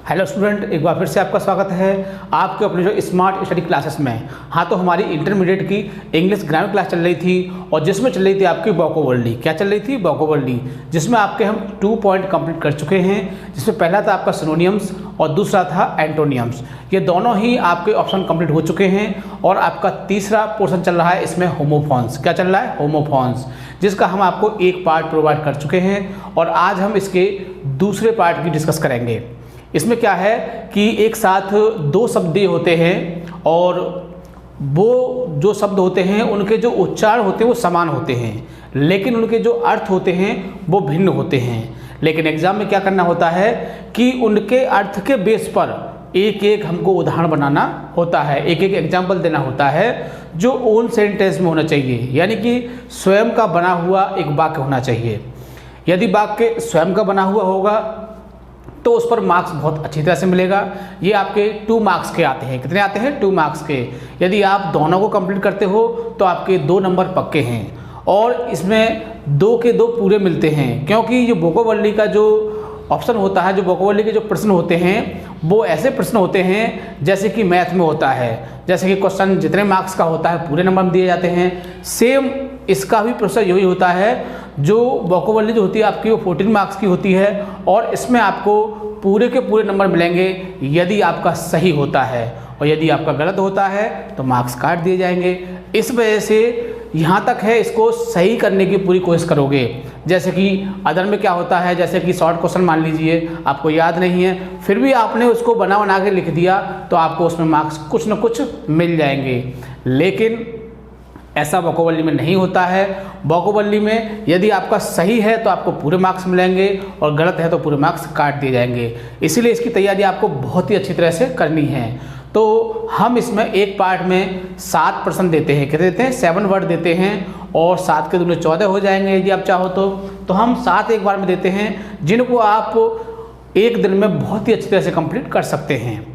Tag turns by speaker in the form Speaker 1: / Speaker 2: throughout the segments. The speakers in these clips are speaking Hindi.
Speaker 1: हेलो स्टूडेंट, एक बार फिर से आपका स्वागत है आपके अपने जो स्मार्ट स्टडी क्लासेस में। हाँ, तो हमारी इंटरमीडिएट की इंग्लिश ग्रामर क्लास चल रही थी और जिसमें चल रही थी आपकी वोकैबुलरी। क्या चल रही थी? वोकैबुलरी, जिसमें आपके हम 2 पॉइंट कंप्लीट कर चुके हैं। जिसमें पहला था आपका सिनोनियम्स और दूसरा था एंटोनियम्स। ये दोनों ही आपके ऑप्शन कंप्लीट हो चुके हैं और आपका तीसरा पोर्शन चल रहा है इसमें होमोफोन्स। क्या चल रहा है? होमोफोन्स, जिसका हम आपको एक पार्ट प्रोवाइड कर चुके हैं और आज हम इसके दूसरे पार्ट की डिस्कस करेंगे। इसमें क्या है कि एक साथ 2 शब्द होते हैं और वो जो शब्द होते हैं उनके जो उच्चारण होते हैं वो समान होते हैं, लेकिन उनके जो अर्थ होते हैं वो भिन्न होते हैं। लेकिन एग्जाम में क्या करना होता है कि उनके अर्थ के बेस पर एक एक हमको उदाहरण बनाना होता है, एक एक एग्जाम्पल देना होता है जो ओन सेंटेंस में होना चाहिए, यानी कि स्वयं का बना हुआ एक वाक्य होना चाहिए। यदि वाक्य स्वयं का बना हुआ होगा तो उस पर मार्क्स बहुत अच्छी तरह से मिलेगा। ये आपके 2 मार्क्स के आते हैं। कितने आते हैं? 2 मार्क्स के। यदि आप दोनों को कंप्लीट करते हो तो आपके 2 नंबर पक्के हैं और इसमें 2 के 2 पूरे मिलते हैं, क्योंकि ये वोकैबुलरी का जो ऑप्शन होता है, जो वोकैबुलरी के जो प्रश्न होते हैं वो ऐसे प्रश्न होते हैं जैसे कि मैथ में होता है। जैसे कि क्वेश्चन जितने मार्क्स का होता है पूरे नंबर में दिए जाते हैं, सेम इसका भी प्रोसेस यही होता है। जो वोकैबुलरी जो होती है आपकी वो 14 मार्क्स की होती है और इसमें आपको पूरे के पूरे नंबर मिलेंगे यदि आपका सही होता है, और यदि आपका गलत होता है तो मार्क्स काट दिए जाएंगे। इस वजह से यहाँ तक है, इसको सही करने की पूरी कोशिश करोगे। जैसे कि अदर में क्या होता है, जैसे कि शॉर्ट क्वेश्चन मान लीजिए आपको याद नहीं है, फिर भी आपने उसको बना के लिख दिया तो आपको उसमें मार्क्स कुछ न कुछ मिल जाएंगे। लेकिन ऐसा वोकैबुलरी में नहीं होता है। वोकैबुलरी में यदि आपका सही है तो आपको पूरे मार्क्स मिलेंगे और गलत है तो पूरे मार्क्स काट दिए जाएंगे। इसीलिए इसकी तैयारी आपको बहुत ही अच्छी तरह से करनी है। तो हम इसमें एक पार्ट में 7 प्रश्न देते हैं। क्या देते हैं? 7 वर्ड देते हैं और 7 के 2 14 हो जाएंगे यदि आप चाहो तो हम 7 एक बार में देते हैं, जिनको आप एक दिन में बहुत ही अच्छी तरह से कंप्लीट कर सकते हैं।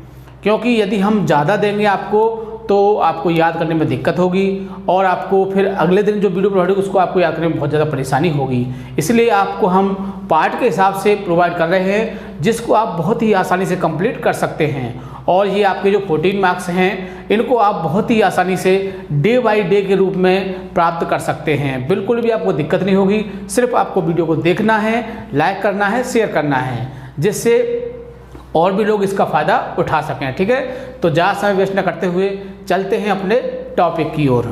Speaker 1: क्योंकि यदि हम ज़्यादा देंगे आपको तो आपको याद करने में दिक्कत होगी और आपको फिर अगले दिन जो वीडियो प्रोवाइड होगी उसको आपको याद करने में बहुत ज़्यादा परेशानी होगी। इसलिए आपको हम पार्ट के हिसाब से प्रोवाइड कर रहे हैं जिसको आप बहुत ही आसानी से कंप्लीट कर सकते हैं। और ये आपके जो 14 मार्क्स हैं इनको आप बहुत ही आसानी से डे बाय डे के रूप में प्राप्त कर सकते हैं। बिल्कुल भी आपको दिक्कत नहीं होगी। सिर्फ आपको वीडियो को देखना है, लाइक करना है, शेयर करना है, जिससे और भी लोग इसका फ़ायदा उठा सकें। ठीक है, तो ज़्यादा समय वेस्ट न करते हुए चलते हैं अपने टॉपिक की ओर।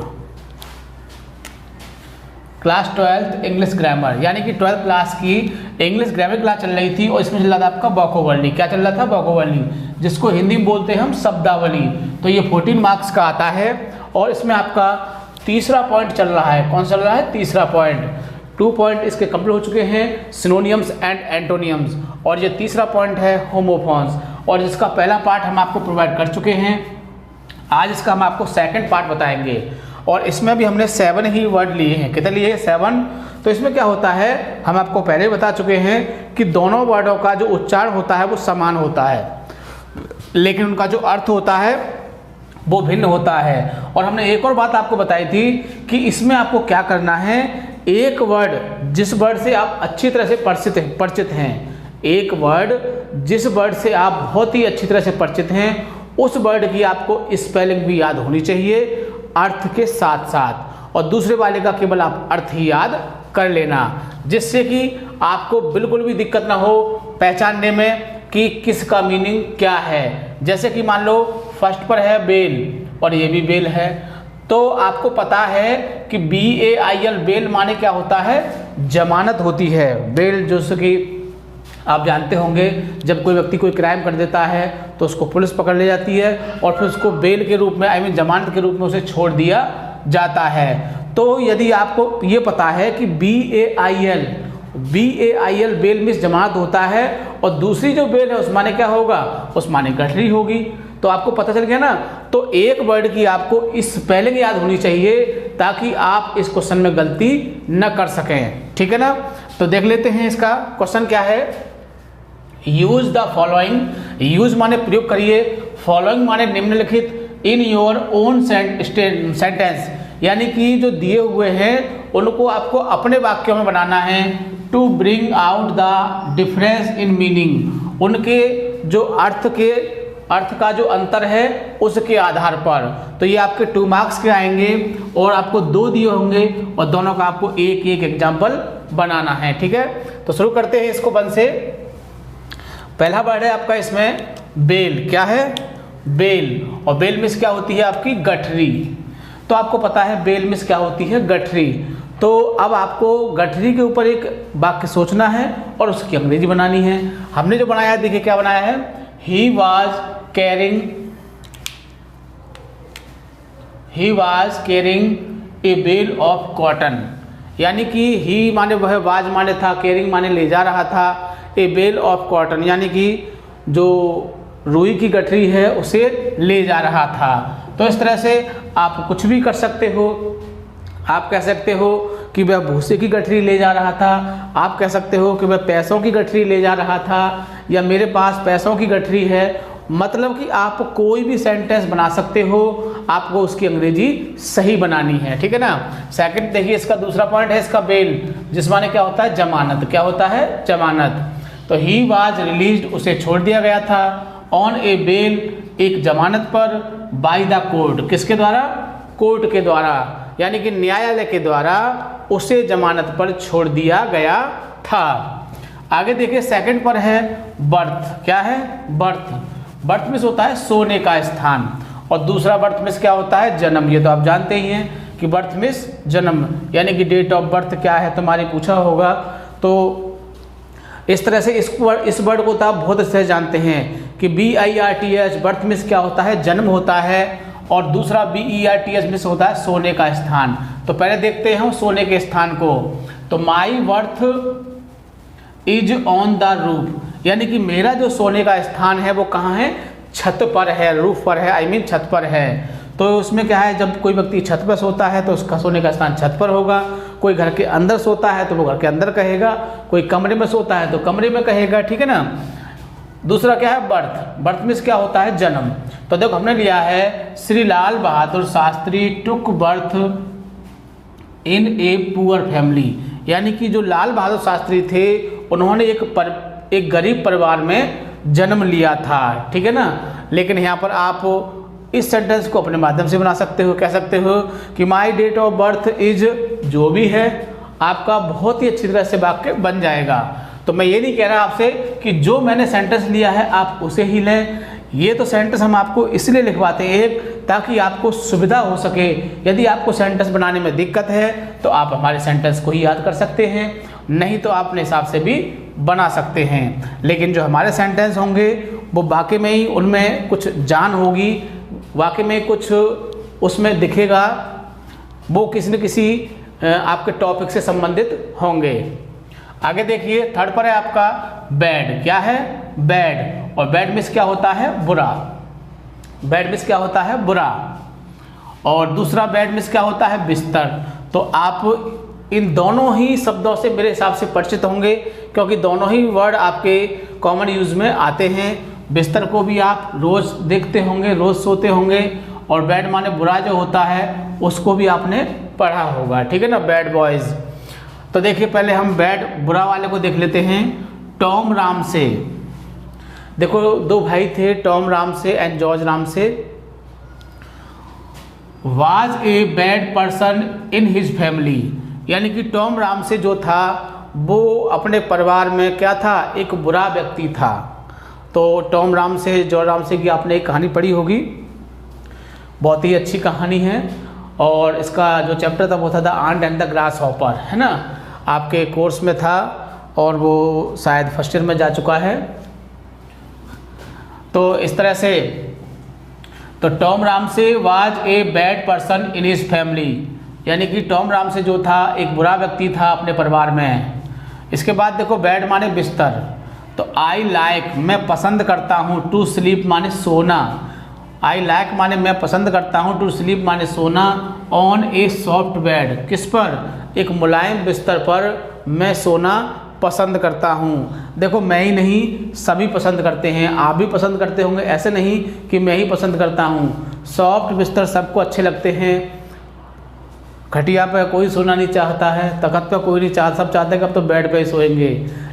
Speaker 1: क्लास 12th इंग्लिश ग्रामर, यानी कि 12th क्लास की इंग्लिश ग्रामर क्लास चल रही थी और इसमें चल रहा था आपका वोकैबुलरी। क्या चल रहा था? वोकैबुलरी, जिसको हिंदी में बोलते हैं हम शब्दावली। तो ये 14 मार्क्स का आता है और इसमें आपका तीसरा पॉइंट चल रहा है। कौन चल रहा है? तीसरा पॉइंट। 2 पॉइंट इसके कंप्लीट हो चुके हैं, सिनोनियम्स एंड एंटोनियम्स, और ये तीसरा पॉइंट है होमोफोन्स, और जिसका पहला पार्ट हम आपको प्रोवाइड कर चुके हैं। आज इसका हम आपको सेकंड पार्ट बताएंगे और इसमें भी हमने 7 ही वर्ड लिए हैं। कितने लिए? 7। तो इसमें क्या होता है, हम आपको पहले ही बता चुके हैं कि दोनों वर्डों का जो उच्चारण होता है वो समान होता है, लेकिन उनका जो अर्थ होता है वो भिन्न होता है। और हमने एक और बात आपको बताई थी कि इसमें आपको क्या करना है, एक वर्ड जिस वर्ड से आप अच्छी तरह से परिचित हैं, एक वर्ड जिस वर्ड से आप बहुत ही अच्छी तरह से परिचित हैं, उस वर्ड की आपको स्पेलिंग भी याद होनी चाहिए अर्थ के साथ साथ, और दूसरे वाले का केवल आप अर्थ ही याद कर लेना, जिससे कि आपको बिल्कुल भी दिक्कत ना हो पहचानने में कि किसका मीनिंग क्या है। जैसे कि मान लो फर्स्ट पर है बेल और ये भी बेल है, तो आपको पता है कि BAIL बेल माने क्या होता है? जमानत होती है। बेल जैसे कि आप जानते होंगे, जब कोई व्यक्ति कोई क्राइम कर देता है तो उसको पुलिस पकड़ ले जाती है और फिर उसको बेल के रूप में जमानत के रूप में उसे छोड़ दिया जाता है। तो यदि आपको ये पता है कि BAIL बेल में जमानत होता है और दूसरी जो बेल है उस माने क्या होगा? उस माने गठरी होगी। तो आपको पता चल गया ना। तो एक वर्ड की आपको इस स्पेलिंग याद होनी चाहिए ताकि आप इस क्वेश्चन में गलती न कर सकें। ठीक है ना। तो देख लेते हैं इसका क्वेश्चन क्या है। यूज द फॉलोइंग, यूज माने प्रयोग करिए, फॉलोइंग माने निम्नलिखित, इन योर ओन सेंटेंस, यानी कि जो दिए हुए हैं उनको आपको अपने वाक्यों में बनाना है। To bring out the difference in meaning, उनके जो अर्थ का जो अंतर है उसके आधार पर। तो ये आपके 2 मार्क्स के आएंगे और आपको 2 दिए होंगे और दोनों का आपको एक एक एग्जाम्पल बनाना है। ठीक है, तो शुरू करते हैं इसको 1 से। पहला वर्ड है आपका इसमें बेल। क्या है? बेल। और बेल मीन्स क्या होती है आपकी? गठरी। तो आपको पता है बेल मीन्स क्या होती है? गठरी। तो अब आपको गठरी के ऊपर एक वाक्य सोचना है और उसकी अंग्रेजी बनानी है। हमने जो बनाया है, देखिए क्या बनाया है, he was carrying a bale of cotton. यानी कि ही माने वह, वाज माने था, कैरिंग माने ले जा रहा था, ए बेल ऑफ कॉटन यानी कि जो रुई की गठरी है उसे ले जा रहा था। तो इस तरह से आप कुछ भी कर सकते हो। आप कह सकते हो कि वह भूसे की गठरी ले जा रहा था, आप कह सकते हो कि वह पैसों की गठरी ले जा रहा था, या मेरे पास पैसों की गठरी है। मतलब कि आप कोई भी सेंटेंस बना सकते हो, आपको उसकी अंग्रेजी सही बनानी है। ठीक है ना। सेकंड देखिए, इसका दूसरा पॉइंट है इसका बेल, जिस माने क्या होता है? जमानत। क्या होता है? जमानत। तो ही वाज रिलीज्ड, उसे छोड़ दिया गया था, ऑन ए बेल, एक जमानत पर, बाय द कोर्ट, किसके द्वारा? कोर्ट के द्वारा, यानी कि न्यायालय के द्वारा उसे जमानत पर छोड़ दिया गया था। आगे देखिए, सेकंड पर है बर्थ। क्या है? बर्थ। बर्थ मीन्स होता है सोने का स्थान, और दूसरा बर्थ मीन्स क्या होता है? जन्म। ये तो आप जानते ही हैं कि बर्थ मीन्स जन्म, यानी कि डेट ऑफ बर्थ क्या है तुम्हारे पूछा होगा। तो इस तरह से इस वर्ड को तो आप बहुत अच्छे से जानते हैं कि BIRTH बर्थ मीन्स क्या होता है? जन्म होता है, और दूसरा BERTH मीन्स होता है सोने का स्थान। तो पहले देखते हैं सोने के स्थान को। तो my birth is on the roof, यानी कि मेरा जो सोने का स्थान है वो कहाँ है? छत पर है, रूफ पर है, आई मीन छत पर है। तो उसमें क्या है, जब कोई व्यक्ति छत पर सोता है तो उसका सोने का स्थान छत पर होगा। कोई घर के अंदर सोता है तो वो घर के अंदर कहेगा, कोई कमरे में सोता है तो कमरे में कहेगा। ठीक है ना। दूसरा क्या है? बर्थ। बर्थ मीन्स क्या होता है? जन्म। तो देखो हमने लिया है Shri Lal Bahadur Shastri took birth in a poor family, यानी कि जो लाल बहादुर शास्त्री थे उन्होंने एक गरीब परिवार में जन्म लिया था। ठीक है ना। लेकिन यहाँ पर आप इस सेंटेंस को अपने माध्यम से बना सकते हो। कह सकते हो कि माई डेट ऑफ बर्थ इज, जो भी है आपका बहुत ही अच्छी तरह से वाक्य बन जाएगा। तो मैं ये नहीं कह रहा आपसे कि जो मैंने सेंटेंस लिया है आप उसे ही लें। ये तो सेंटेंस हम आपको इसलिए लिखवाते हैं ताकि आपको सुविधा हो सके। यदि आपको सेंटेंस बनाने में दिक्कत है तो आप हमारे सेंटेंस को ही याद कर सकते हैं, नहीं तो आप अपने हिसाब से भी बना सकते हैं। लेकिन जो हमारे सेंटेंस होंगे वो वाकई में ही उनमें कुछ जान होगी, वाकई में कुछ उसमें दिखेगा, वो किसी न किसी आपके टॉपिक से संबंधित होंगे। आगे देखिए, थर्ड पर है आपका बैड। क्या है? बैड। और बैड मीन्स क्या होता है? बुरा। बैड मीन्स क्या होता है? बुरा। और दूसरा बैड मीन्स क्या होता है? बिस्तर। तो आप इन दोनों ही शब्दों से मेरे हिसाब से परिचित होंगे, क्योंकि दोनों ही वर्ड आपके कॉमन यूज में आते हैं। बिस्तर को भी आप रोज़ देखते होंगे, रोज़ सोते होंगे, और बैड माने बुरा जो होता है उसको भी आपने पढ़ा होगा। ठीक है ना। Bad boys. तो देखिए पहले हम बैड बुरा वाले को देख लेते हैं। टॉम राम से। देखो 2 भाई थे, टॉम राम से एंड जॉर्ज राम से। Was a bad person in his family, यानी कि टॉम राम से जो था वो अपने परिवार में क्या था? एक बुरा व्यक्ति था। तो टॉम राम से जॉर्ज राम से की आपने एक कहानी पढ़ी होगी, बहुत ही अच्छी कहानी है। और इसका जो चैप्टर था वो था the ant and the grasshopper, है ना, आपके कोर्स में था और वो शायद फर्स्ट ईयर में जा चुका है। तो इस तरह से तो टॉम राम से was a bad person in his family, यानी कि टॉम राम से जो था एक बुरा व्यक्ति था अपने परिवार में। इसके बाद देखो बैड माने बिस्तर। तो आई लाइक मैं पसंद करता हूँ, टू स्लीप माने सोना। आई लाइक माने मैं पसंद करता हूँ, टू स्लीप माने सोना, ऑन ए सॉफ्ट बेड किस पर? एक मुलायम बिस्तर पर मैं सोना पसंद करता हूँ। देखो मैं ही नहीं सभी पसंद करते हैं, आप भी पसंद करते होंगे, ऐसे नहीं कि मैं ही पसंद करता हूँ। सॉफ्ट बिस्तर सबको अच्छे लगते हैं। खटिया पर कोई सोना नहीं चाहता है, तख्त पर कोई नहीं चाहता, सब चाहते हैं कि अब तो बेड पे ही सोएंगे।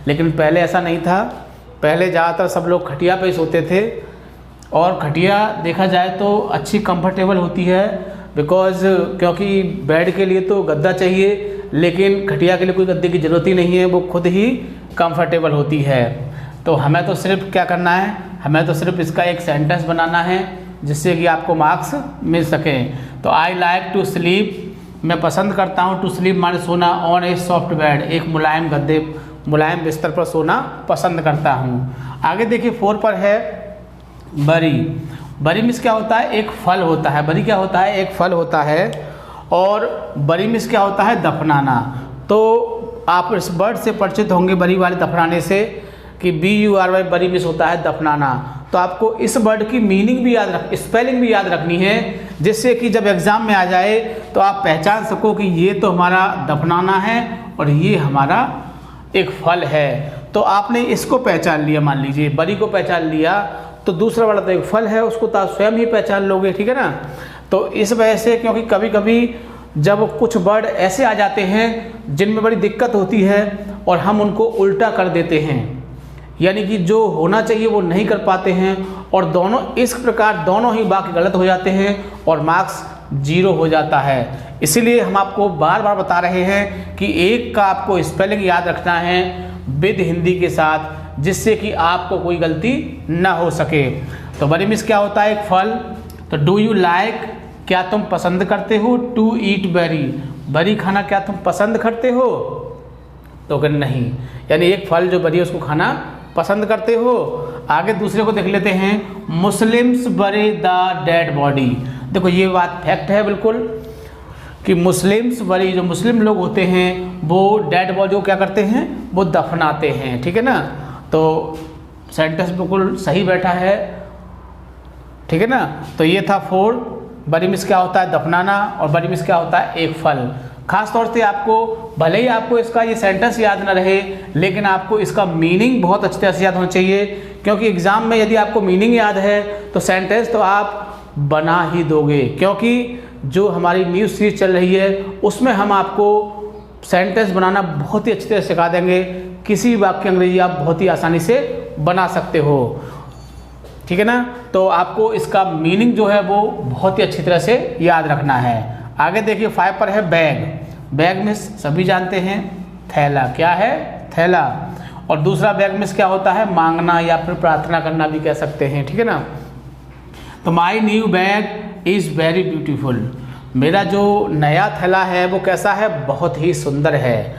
Speaker 1: लेकिन पहले ऐसा नहीं था, पहले ज़्यादातर सब लोग खटिया पे ही सोते थे, और खटिया देखा जाए तो अच्छी कंफर्टेबल होती है, बिकॉज़ क्योंकि बेड के लिए तो गद्दा चाहिए, लेकिन खटिया के लिए कोई गद्दे की ज़रूरत ही नहीं है, वो खुद ही कंफर्टेबल होती है। तो हमें तो सिर्फ क्या करना है, हमें तो सिर्फ इसका एक सेंटेंस बनाना है जिससे कि आपको मार्क्स मिल सकें। तो आई लाइक टू स्लीप, मैं पसंद करता हूँ, टू स्लीप माने सोना, ऑन ए सॉफ्ट बेड, एक मुलायम गद्दे, मुलायम बिस्तर पर सोना पसंद करता हूँ। आगे देखिए 4 पर है बरी। बरी मीन्स क्या होता है, एक फल होता है। बरी क्या होता है, एक फल होता है। और बरी मीन्स क्या होता है, दफनाना। तो आप इस वर्ड से परिचित होंगे, बरी वाले दफनाने से, कि BURY बरी मीन्स होता है दफनाना। तो आपको इस वर्ड की मीनिंग भी याद स्पेलिंग भी याद रखनी है, जिससे कि जब एग्ज़ाम में आ जाए तो आप पहचान सको कि ये तो हमारा दफनाना है और ये हमारा एक फल है। तो आपने इसको पहचान लिया, मान लीजिए बरी को पहचान लिया, तो दूसरा वाला तो एक फल है, उसको तो आप स्वयं ही पहचान लोगे, ठीक है ना। तो इस वजह से, क्योंकि कभी कभी जब कुछ वर्ड ऐसे आ जाते हैं जिनमें बड़ी दिक्कत होती है और हम उनको उल्टा कर देते हैं, यानी कि जो होना चाहिए वो नहीं कर पाते हैं, और दोनों इस प्रकार दोनों ही वाक्य गलत हो जाते हैं और मार्क्स 0 हो जाता है। इसीलिए हम आपको बार बार बता रहे हैं कि एक का आपको स्पेलिंग याद रखना है विद हिंदी के साथ, जिससे कि आपको कोई गलती ना हो सके। तो बरी मीन्स क्या होता है, एक फल। तो डू यू लाइक, क्या तुम पसंद करते हो, टू ईट बेरी, बरी खाना क्या तुम पसंद करते हो, तो अगर नहीं, यानी एक फल जो बरी है उसको खाना पसंद करते हो। आगे दूसरे को देख लेते हैं, मुस्लिम्स बरे द डेड बॉडी। देखो ये बात फैक्ट है बिल्कुल, कि मुस्लिम्स बरी, जो मुस्लिम लोग होते हैं वो डेड बॉडी को क्या करते हैं, वो दफनाते हैं, ठीक है ना। तो सेंटेंस बिल्कुल सही बैठा है, ठीक है ना। तो ये था 4। बरी मीन्स क्या होता है, दफनाना, और बरी मीन्स क्या होता है, एक फल। खास तौर से आपको, भले ही आपको इसका ये सेंटेंस याद ना रहे, लेकिन आपको इसका मीनिंग बहुत अच्छी तरह से याद होना चाहिए, क्योंकि एग्ज़ाम में यदि आपको मीनिंग याद है तो सेंटेंस तो आप बना ही दोगे, क्योंकि जो हमारी न्यूज़ सीरीज चल रही है उसमें हम आपको सेंटेंस बनाना बहुत ही अच्छी तरह सिखा देंगे। किसी भी वाक्य अंग्रेजी आप बहुत ही आसानी से बना सकते हो, ठीक है ना। तो आपको इसका मीनिंग जो है वो बहुत ही अच्छी तरह से याद रखना है। आगे देखिए 5 पर है बैग। बैग में सभी जानते हैं थैला, क्या है, थैला। और दूसरा बैग में क्या होता है, मांगना या फिर प्रार्थना करना भी कह सकते हैं, ठीक है ना। तो my new bag is very beautiful, मेरा जो नया थैला है वो कैसा है, बहुत ही सुंदर है।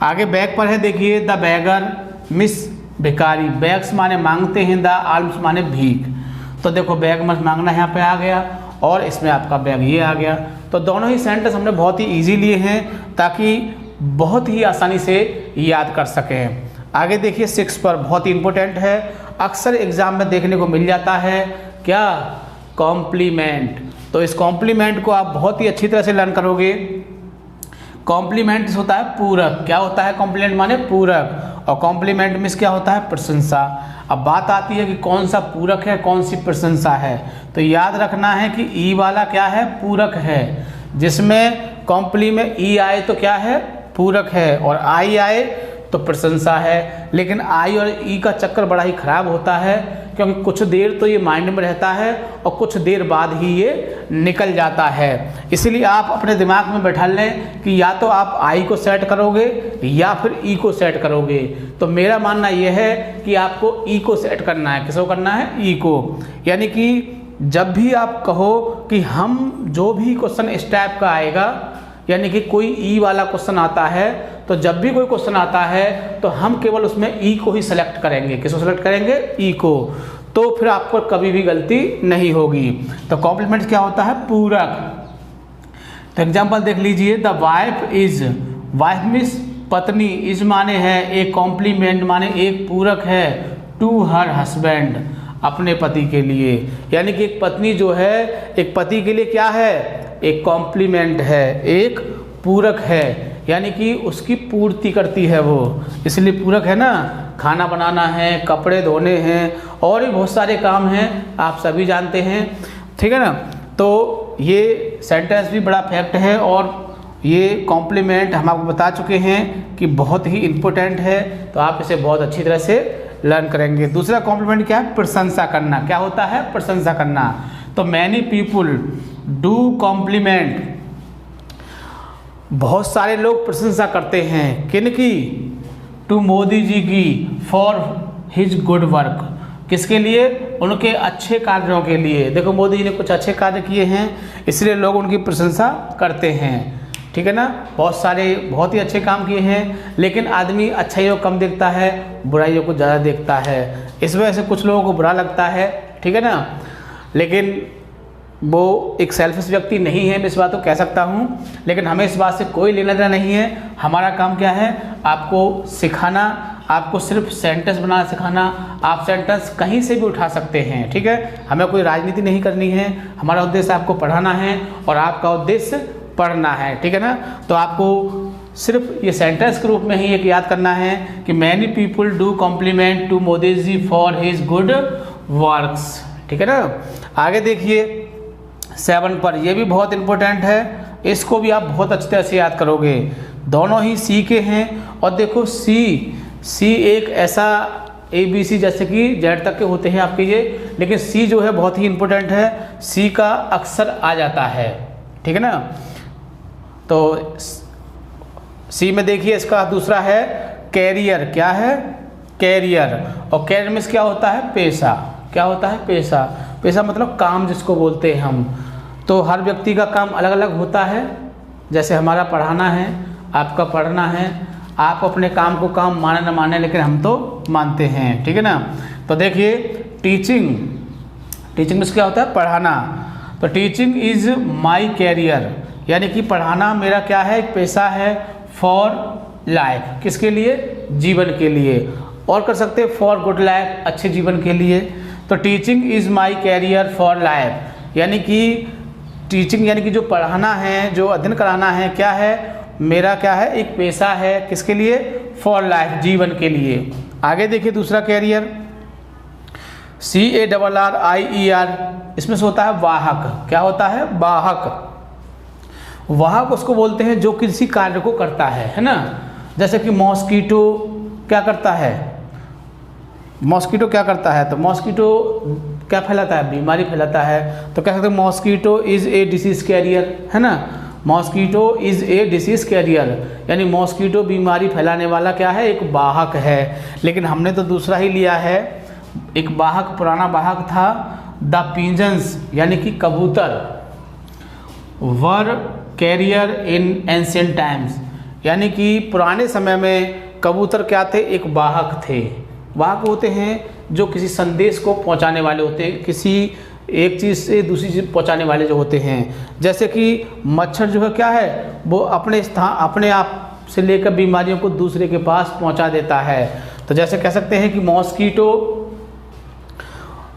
Speaker 1: आगे बैग पर है देखिए, द बैगर मिस भिखारी। बैग्स माने मांगते हैं, द आल्म्स माने भीख। तो देखो बैग में मांगना यहाँ पे आ गया, और इसमें आपका बैग ये आ गया। तो दोनों ही सेंटेंस हमने बहुत ही इजी लिए हैं ताकि बहुत ही आसानी से याद कर सकें। आगे देखिए 6 पर, बहुत ही इंपॉर्टेंट है, अक्सर एग्जाम में देखने को मिल जाता है, क्या, कॉम्प्लीमेंट। तो इस कॉम्प्लीमेंट को आप बहुत ही अच्छी तरह से लर्न करोगे। कॉम्प्लीमेंट होता है पूरक, क्या होता है, कॉम्प्लीमेंट माने पूरक, और कॉम्प्लीमेंट मीन्स क्या होता है, प्रशंसा। अब बात आती है कि कौन सा पूरक है, कौन सी प्रशंसा है। तो याद रखना है कि ई वाला क्या है, पूरक है, जिसमें कॉम्प्ली में ई आए तो क्या है, पूरक है, और आई आए तो प्रशंसा है। लेकिन आई और ई का चक्कर बड़ा ही खराब होता है, क्योंकि कुछ देर तो ये माइंड में रहता है और कुछ देर बाद ही ये निकल जाता है। इसलिए आप अपने दिमाग में बैठा लें कि या तो आप आई को सेट करोगे या फिर ई को सेट करोगे। तो मेरा मानना यह है कि आपको ई को सेट करना है। किसको करना है, ई को। यानी कि जब भी आप कहो कि हम जो भी क्वेश्चन इस टाइप का आएगा, यानी कि कोई ई वाला क्वेश्चन आता है, तो जब भी कोई क्वेश्चन आता है तो हम केवल उसमें ई को ही सेलेक्ट करेंगे। किसको सेलेक्ट करेंगे, ई को। तो फिर आपको कभी भी गलती नहीं होगी। तो कॉम्प्लीमेंट क्या होता है, पूरक। तो एग्जांपल देख लीजिए, the wife is, wife means पत्नी, इज माने है एक, कॉम्प्लीमेंट माने एक पूरक है, टू हर हस्बैंड, अपने पति के लिए। यानी कि एक पत्नी जो है, एक पति के लिए क्या है, एक कॉम्प्लीमेंट है, एक पूरक है, यानी कि उसकी पूर्ति करती है वो, इसलिए पूरक है ना। खाना बनाना है, कपड़े धोने हैं, और भी बहुत सारे काम हैं, आप सभी जानते हैं, ठीक है ना। तो ये सेंटेंस भी बड़ा फैक्ट है और ये कॉम्प्लीमेंट हम आपको बता चुके हैं कि बहुत ही इम्पोर्टेंट है, तो आप इसे बहुत अच्छी तरह से लर्न करेंगे। दूसरा कॉम्प्लीमेंट क्या है? प्रशंसा करना। क्या होता है? प्रशंसा करना। तो मैनी पीपुल डू कॉम्प्लीमेंट, बहुत सारे लोग प्रशंसा करते हैं किनकी? टू मोदी जी की, फॉर हिज गुड वर्क। किसके लिए? उनके अच्छे कार्यों के लिए। देखो मोदी जी ने कुछ अच्छे कार्य किए हैं, इसलिए लोग उनकी प्रशंसा करते हैं, ठीक है ना। बहुत सारे बहुत ही अच्छे काम किए हैं, लेकिन आदमी अच्छाइयों को कम देखता है, बुराइयों को ज़्यादा देखता है। इस वजह से कुछ लोगों को बुरा लगता है, ठीक है ना। लेकिन वो एक सेल्फिश व्यक्ति नहीं है, मैं इस बात को कह सकता हूँ। लेकिन हमें इस बात से कोई लेना देना नहीं है। हमारा काम क्या है? आपको सिखाना, आपको सिर्फ सेंटेंस बनाना सिखाना। आप सेंटेंस कहीं से भी उठा सकते हैं, ठीक है। हमें कोई राजनीति नहीं करनी है, हमारा उद्देश्य आपको पढ़ाना है और आपका उद्देश्य पढ़ना है, ठीक है ना। तो आपको सिर्फ ये सेंटेंस के रूप में ही एक याद करना है कि many people do compliment to Modi ji for his good works, ठीक है ना। आगे देखिए 7 पर, यह भी बहुत इंपॉर्टेंट है, इसको भी आप बहुत अच्छी तरह से याद करोगे। दोनों ही सी के हैं, और देखो सी एक ऐसा ABC जैसे कि जेड तक के होते हैं आपके ये, लेकिन सी जो है बहुत ही इंपॉर्टेंट है। सी का अक्सर आ जाता है, ठीक है ना। तो सी में देखिए इसका दूसरा है कैरियर। क्या है? कैरियर। और कैरियर में क्या होता है? पेशा। क्या होता है? पेशा। पेशा मतलब काम जिसको बोलते हैं हम। तो हर व्यक्ति का काम अलग अलग होता है। जैसे हमारा पढ़ाना है, आपका पढ़ना है। आप अपने काम को काम माने न माने, लेकिन हम तो मानते हैं, ठीक है ना। तो देखिए टीचिंग में क्या होता है? पढ़ाना। तो टीचिंग इज़ माई कैरियर, यानी कि पढ़ाना मेरा क्या है? एक पेशा है। फॉर लाइफ, किसके लिए? जीवन के लिए। और कर सकते हैं फॉर गुड लाइफ, अच्छे जीवन के लिए। तो teaching is my career for life, यानी कि टीचिंग यानी कि जो पढ़ाना है, जो अध्ययन कराना है, क्या है? मेरा क्या है? एक पेशा है। किसके लिए? फॉर लाइफ, जीवन के लिए। आगे देखिए दूसरा कैरियर CARRIER, इसमें से होता है वाहक। क्या होता है? वाहक। वाहक उसको बोलते हैं जो किसी कार्य को करता है ना। जैसे कि मॉस्कीटो क्या करता है? मॉस्कीटो क्या करता है? तो मॉस्कीटो क्या फैलाता है? बीमारी फैलाता है। तो कह सकते हैं mosquito is a disease carrier, है ना। Mosquito is a disease carrier, यानी मॉस्कीटो बीमारी फैलाने वाला क्या है? एक वाहक है। लेकिन हमने तो दूसरा ही लिया है। एक वाहक, पुराना वाहक था द पिजन्स, यानी कि कबूतर। वर कैरियर इन एंशिएंट टाइम्स, यानी कि पुराने समय में कबूतर क्या थे? एक वाहक थे। वाहक होते हैं जो किसी संदेश को पहुंचाने वाले होते हैं, किसी एक चीज़ से दूसरी चीज़ पहुंचाने वाले जो होते हैं। जैसे कि मच्छर जो है क्या है? वो अपने आप से लेकर बीमारियों को दूसरे के पास पहुंचा देता है। तो जैसे कह सकते हैं कि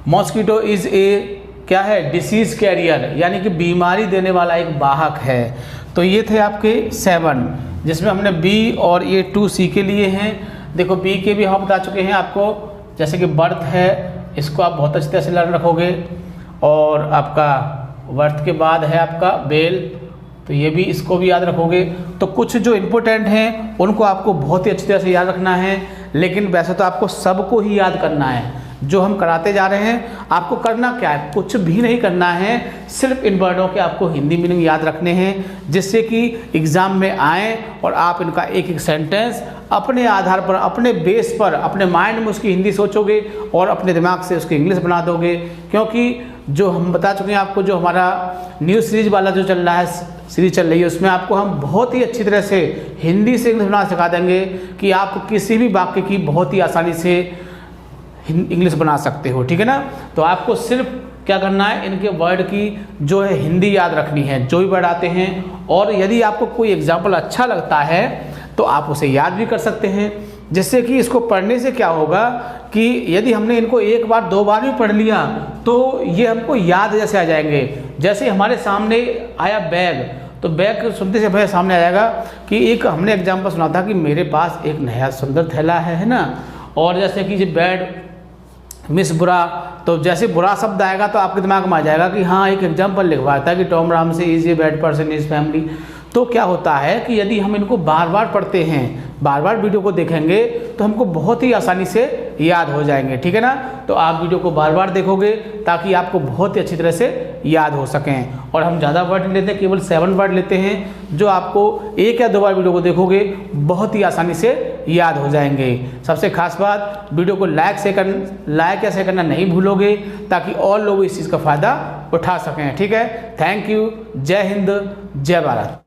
Speaker 1: मॉस्कीटो इज़ ए क्या है? डिसीज़ कैरियर, यानी कि बीमारी देने वाला एक वाहक है। तो ये थे आपके 7, जिसमें हमने B और ये 2C के लिए हैं। देखो B के भी हम बता चुके हैं आपको, जैसे कि बर्थ है, इसको आप बहुत अच्छी तरह से लर्न रखोगे। और आपका बर्थ के बाद है आपका बेल, तो ये भी, इसको भी याद रखोगे। तो कुछ जो इम्पोर्टेंट हैं उनको आपको बहुत ही अच्छी तरह से याद रखना है, लेकिन वैसे तो आपको सबको ही याद करना है। जो हम कराते जा रहे हैं, आपको करना क्या है? कुछ भी नहीं करना है, सिर्फ इन वर्डों के आपको हिंदी मीनिंग याद रखने हैं, जिससे कि एग्ज़ाम में आए और आप इनका एक एक सेंटेंस अपने आधार पर, अपने बेस पर, अपने माइंड में उसकी हिंदी सोचोगे और अपने दिमाग से उसकी इंग्लिश बना दोगे। क्योंकि जो हम बता चुके हैं आपको, जो हमारा न्यू सीरीज वाला जो चल रहा है, सीरीज चल रही है, उसमें आपको हम बहुत ही अच्छी तरह से हिंदी से इंग्लिश बनाना सिखा देंगे कि आप किसी भी वाक्य की बहुत ही आसानी से इंग्लिश बना सकते हो, ठीक है ना। तो आपको सिर्फ क्या करना है? इनके वर्ड की जो है हिंदी याद रखनी है, जो भी वर्ड आते हैं। और यदि आपको कोई एग्जाम्पल अच्छा लगता है तो आप उसे याद भी कर सकते हैं, जिससे कि इसको पढ़ने से क्या होगा कि यदि हमने इनको एक बार 2 बार भी पढ़ लिया तो ये हमको याद जैसे आ जाएंगे। जैसे हमारे सामने आया बैग, तो बैग सुनते से भैया सामने आ जाएगा कि एक हमने एग्जाम्पल सुना था कि मेरे पास एक नया सुंदर थैला है ना। और जैसे कि ये बैड मिस बुरा, तो जैसे बुरा शब्द आएगा तो आपके दिमाग में आ जाएगा कि हाँ, एक एग्जाम्पल लिखवाया था कि टॉम राम से is a bad person is family. तो क्या होता है कि यदि हम इनको बार बार पढ़ते हैं, बार बार वीडियो को देखेंगे तो हमको बहुत ही आसानी से याद हो जाएंगे, ठीक है ना। तो आप वीडियो को बार बार देखोगे ताकि आपको बहुत ही अच्छी तरह से याद हो सकें। और हम ज़्यादा वर्ड नहीं लेते, केवल 7 वर्ड लेते हैं जो आपको 1 या 2 बार वीडियो को देखोगे बहुत ही आसानी से याद हो जाएंगे। सबसे खास बात, वीडियो को लाइक या शेयर करना नहीं भूलोगे ताकि और लोग इस चीज़ का फ़ायदा उठा सकें, ठीक है। Thank you. जय हिंद, जय भारत।